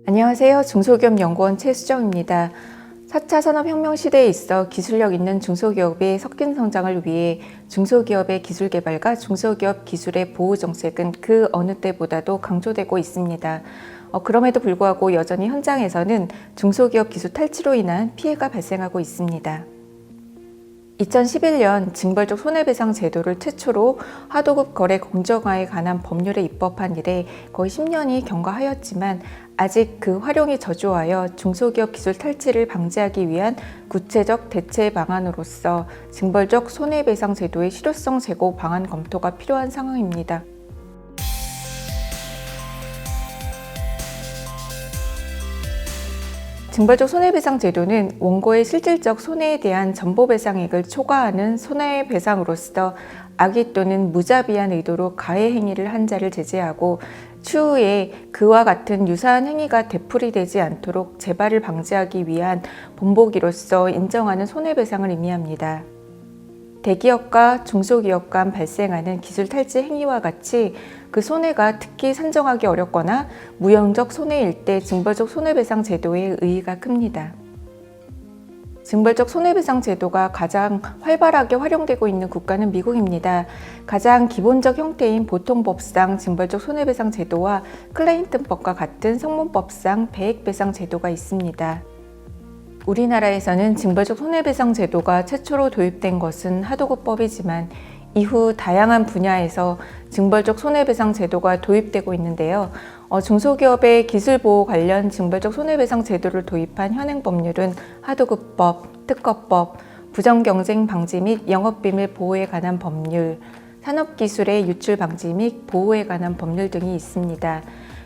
안녕하세요. 중소기업연구원 최수정입니다. 4차 산업혁명 시대에 있어 기술력 있는 중소기업의 섞인 성장을 위해 중소기업의 기술 개발과 중소기업 기술의 보호 정책은 그 어느 때보다도 강조되고 있습니다. 그럼에도 불구하고 여전히 현장에서는 중소기업 기술 탈취로 인한 피해가 발생하고 있습니다. 2011년 징벌적 손해배상 제도를 최초로 하도급 거래 공정화에 관한 법률에 입법한 이래 거의 10년이 경과하였지만 아직 그 활용이 저조하여 중소기업 기술 탈취를 방지하기 위한 구체적 대체 방안으로서 징벌적 손해배상 제도의 실효성 제고 방안 검토가 필요한 상황입니다. 징벌적 손해배상 제도는 원고의 실질적 손해에 대한 전보배상액을 초과하는 손해배상으로서 악의 또는 무자비한 의도로 가해 행위를 한 자를 제재하고 추후에 그와 같은 유사한 행위가 되풀이되지 않도록 재발을 방지하기 위한 본보기로서 인정하는 손해배상을 의미합니다. 대기업과 중소기업 간 발생하는 기술 탈취 행위와 같이 그 손해가 특히 산정하기 어렵거나 무형적 손해일 때 징벌적 손해배상 제도의 의의가 큽니다. 징벌적 손해배상 제도가 가장 활발하게 활용되고 있는 국가는 미국입니다. 가장 기본적 형태인 보통법상 징벌적 손해배상 제도와 클레인턴법과 같은 성문법상 배액배상 제도가 있습니다. 우리나라에서는 징벌적 손해배상 제도가 최초로 도입된 것은 하도급법이지만 이후 다양한 분야에서 징벌적 손해배상 제도가 도입되고 있는데요. 중소기업의 기술보호 관련 징벌적 손해배상 제도를 도입한 현행 법률은 하도급법, 특허법, 부정경쟁 방지 및 영업비밀 보호에 관한 법률, 산업기술의 유출 방지 및 보호에 관한 법률 등이 있습니다.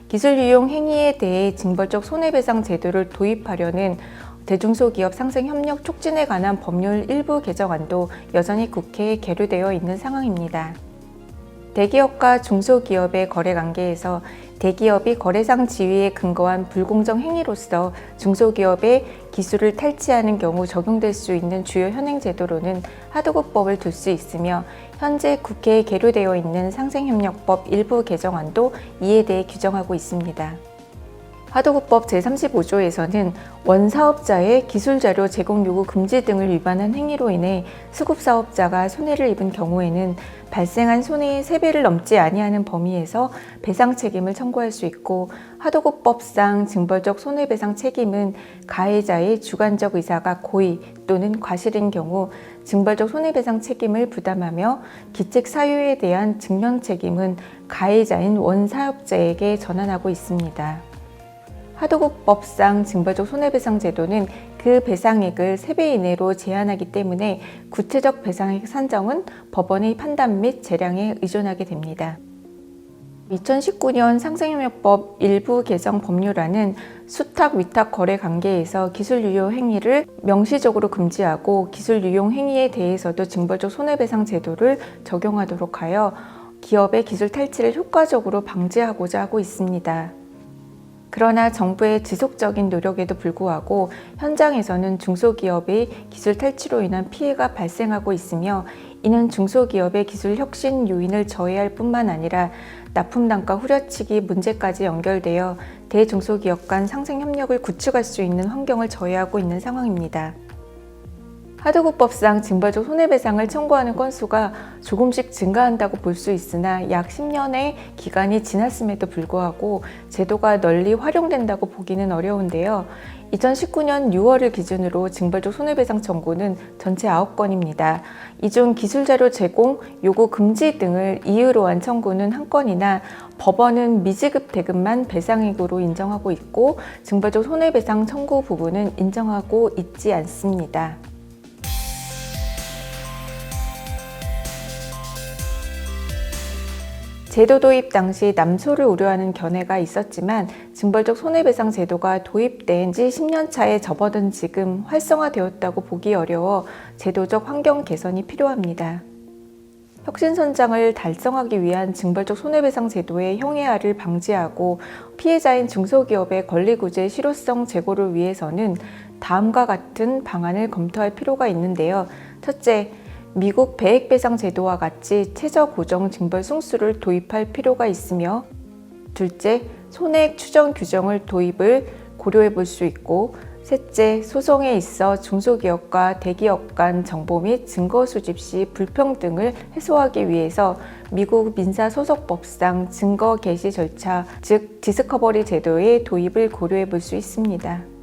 기술 유용 행위에 대해 징벌적 손해배상 제도를 도입하려는 대중소기업 상생 협력 촉진에 관한 법률 일부 개정안도 여전히 국회에 계류되어 있는 상황입니다. 대기업과 중소기업의 거래 관계에서 대기업이 거래상 지위에 근거한 불공정 행위로서 중소기업의 기술을 탈취하는 경우 적용될 수 있는 주요 현행 제도로는 하도급법을 둘 수 있으며 현재 국회에 계류되어 있는 상생협력법 일부 개정안도 이에 대해 규정하고 있습니다. 하도급법 제35조에서는 원사업자의 기술자료 제공 요구 금지 등을 위반한 행위로 인해 수급사업자가 손해를 입은 경우에는 발생한 손해의 3배를 넘지 아니하는 범위에서 배상 책임을 청구할 수 있고 하도급법상 징벌적 손해배상 책임은 가해자의 주관적 의사가 고의 또는 과실인 경우 징벌적 손해배상 책임을 부담하며 기책 사유에 대한 증명 책임은 가해자인 원사업자에게 전환하고 있습니다. 하도급법상 징벌적 손해배상 제도는 그 배상액을 3배 이내로 제한하기 때문에 구체적 배상액 산정은 법원의 판단 및 재량에 의존하게 됩니다. 2019년 상생협력법 일부 개정 법률안은 수탁, 위탁 거래 관계에서 기술 유용 행위를 명시적으로 금지하고 기술 유용 행위에 대해서도 징벌적 손해배상 제도를 적용하도록 하여 기업의 기술 탈취를 효과적으로 방지하고자 하고 있습니다. 그러나 정부의 지속적인 노력에도 불구하고 현장에서는 중소기업의 기술 탈취로 인한 피해가 발생하고 있으며 이는 중소기업의 기술 혁신 요인을 저해할 뿐만 아니라 납품 단가 후려치기 문제까지 연결되어 대중소기업 간 상생 협력을 구축할 수 있는 환경을 저해하고 있는 상황입니다. 하도급법상 징벌적 손해배상을 청구하는 건수가 조금씩 증가한다고 볼 수 있으나 약 10년의 기간이 지났음에도 불구하고 제도가 널리 활용된다고 보기는 어려운데요. 2019년 6월을 기준으로 징벌적 손해배상 청구는 전체 9건입니다. 이 중 기술자료 제공, 요구 금지 등을 이유로 한 청구는 1건이나 법원은 미지급 대금만 배상액으로 인정하고 있고 징벌적 손해배상 청구 부분은 인정하고 있지 않습니다. 제도 도입 당시 남소를 우려하는 견해가 있었지만 징벌적 손해배상 제도가 도입된 지 10년 차에 접어든 지금 활성화되었다고 보기 어려워 제도적 환경 개선이 필요합니다. 혁신선장을 달성하기 위한 징벌적 손해배상 제도의 형해화를 방지하고 피해자인 중소기업의 권리구제 실효성 제고를 위해서는 다음과 같은 방안을 검토할 필요가 있는데요. 첫째, 미국 배액배상 제도와 같이 최저 고정 징벌 승수를 도입할 필요가 있으며 둘째, 손해액 추정 규정을 도입을 고려해 볼 수 있고, 셋째, 소송에 있어 중소기업과 대기업 간 정보 및 증거 수집 시 불평등을 해소하기 위해서 미국 민사소송법상 증거 개시 절차, 즉 디스커버리 제도의 도입을 고려해 볼 수 있습니다.